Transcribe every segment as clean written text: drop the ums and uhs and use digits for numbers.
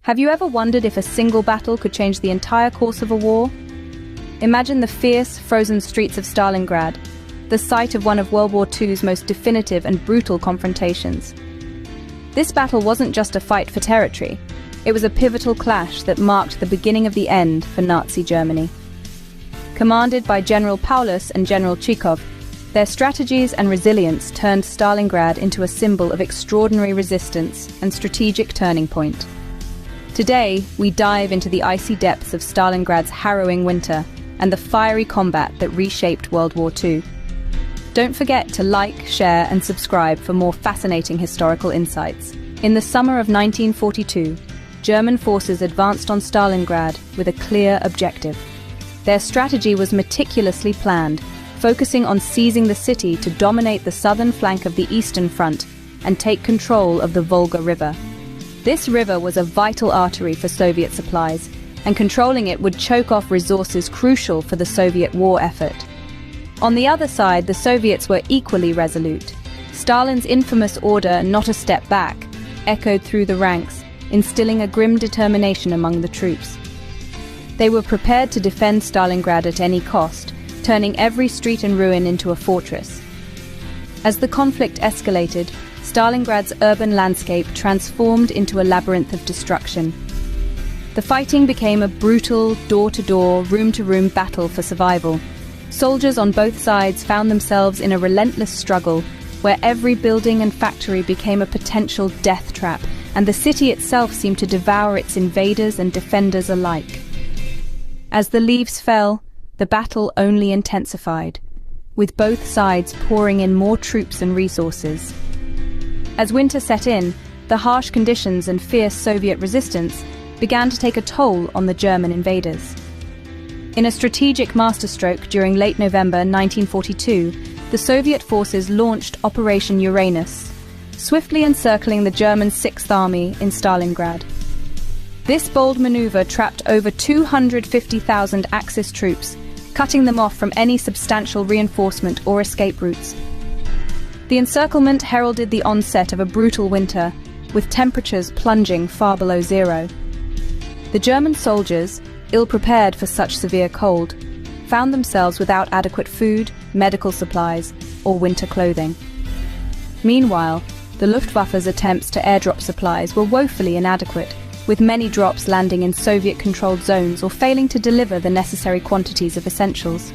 Have you ever wondered if a single battle could change the entire course of a war? Imagine the fierce, frozen streets of Stalingrad, the site of one of World War II's most definitive and brutal confrontations. This battle wasn't just a fight for territory. It was a pivotal clash that marked the beginning of the end for Nazi Germany. Commanded by General Paulus and General Zhukov, their strategies and resilience turned Stalingrad into a symbol of extraordinary resistance and strategic turning point. Today, we dive into the icy depths of Stalingrad's harrowing winter and the fiery combat that reshaped World War II. Don't forget to like, share, and subscribe for more fascinating historical insights. In the summer of 1942, German forces advanced on Stalingrad with a clear objective. Their strategy was meticulously planned, focusing on seizing the city to dominate the southern flank of the Eastern Front and take control of the Volga River. This river was a vital artery for Soviet supplies, and controlling it would choke off resources crucial for the Soviet war effort. On the other side, the Soviets were equally resolute. Stalin's infamous order, "Not a step back," echoed through the ranks, instilling a grim determination among the troops. They were prepared to defend Stalingrad at any cost, turning every street and ruin into a fortress. As the conflict escalated, Stalingrad's urban landscape transformed into a labyrinth of destruction. The fighting became a brutal, door-to-door, room-to-room battle for survival. Soldiers on both sides found themselves in a relentless struggle, where every building and factory became a potential death trap, and the city itself seemed to devour its invaders and defenders alike. As the leaves fell, the battle only intensified, with both sides pouring in more troops and resources. As winter set in, the harsh conditions and fierce Soviet resistance began to take a toll on the German invaders. In a strategic masterstroke during late November 1942, the Soviet forces launched Operation Uranus, swiftly encircling the German Sixth Army in Stalingrad. This bold maneuver trapped over 250,000 Axis troops, cutting them off from any substantial reinforcement or escape routes. The encirclement heralded the onset of a brutal winter, with temperatures plunging far below zero. The German soldiers, ill-prepared for such severe cold, found themselves without adequate food, medical supplies, or winter clothing. Meanwhile, the Luftwaffe's attempts to airdrop supplies were woefully inadequate, with many drops landing in Soviet-controlled zones or failing to deliver the necessary quantities of essentials.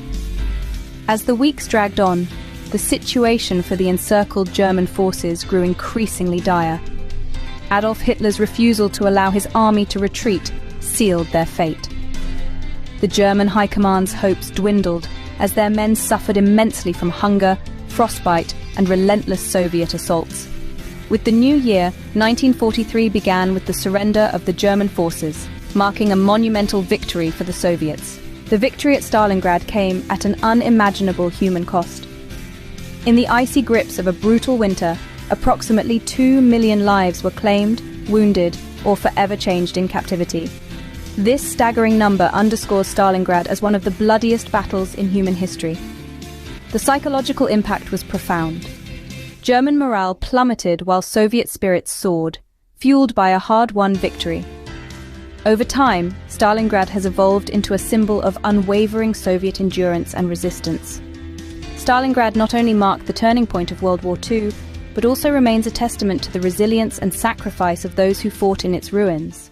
As the weeks dragged on, the situation for the encircled German forces grew increasingly dire. Adolf Hitler's refusal to allow his army to retreat sealed their fate. The German High Command's hopes dwindled as their men suffered immensely from hunger, frostbite, and relentless Soviet assaults. With the new year, 1943 began with the surrender of the German forces, marking a monumental victory for the Soviets. The victory at Stalingrad came at an unimaginable human cost. In the icy grips of a brutal winter, approximately 2 million lives were claimed, wounded, or forever changed in captivity. This staggering number underscores Stalingrad as one of the bloodiest battles in human history. The psychological impact was profound. German morale plummeted while Soviet spirits soared, fueled by a hard-won victory. Over time, Stalingrad has evolved into a symbol of unwavering Soviet endurance and resistance. Stalingrad not only marked the turning point of World War II, but also remains a testament to the resilience and sacrifice of those who fought in its ruins.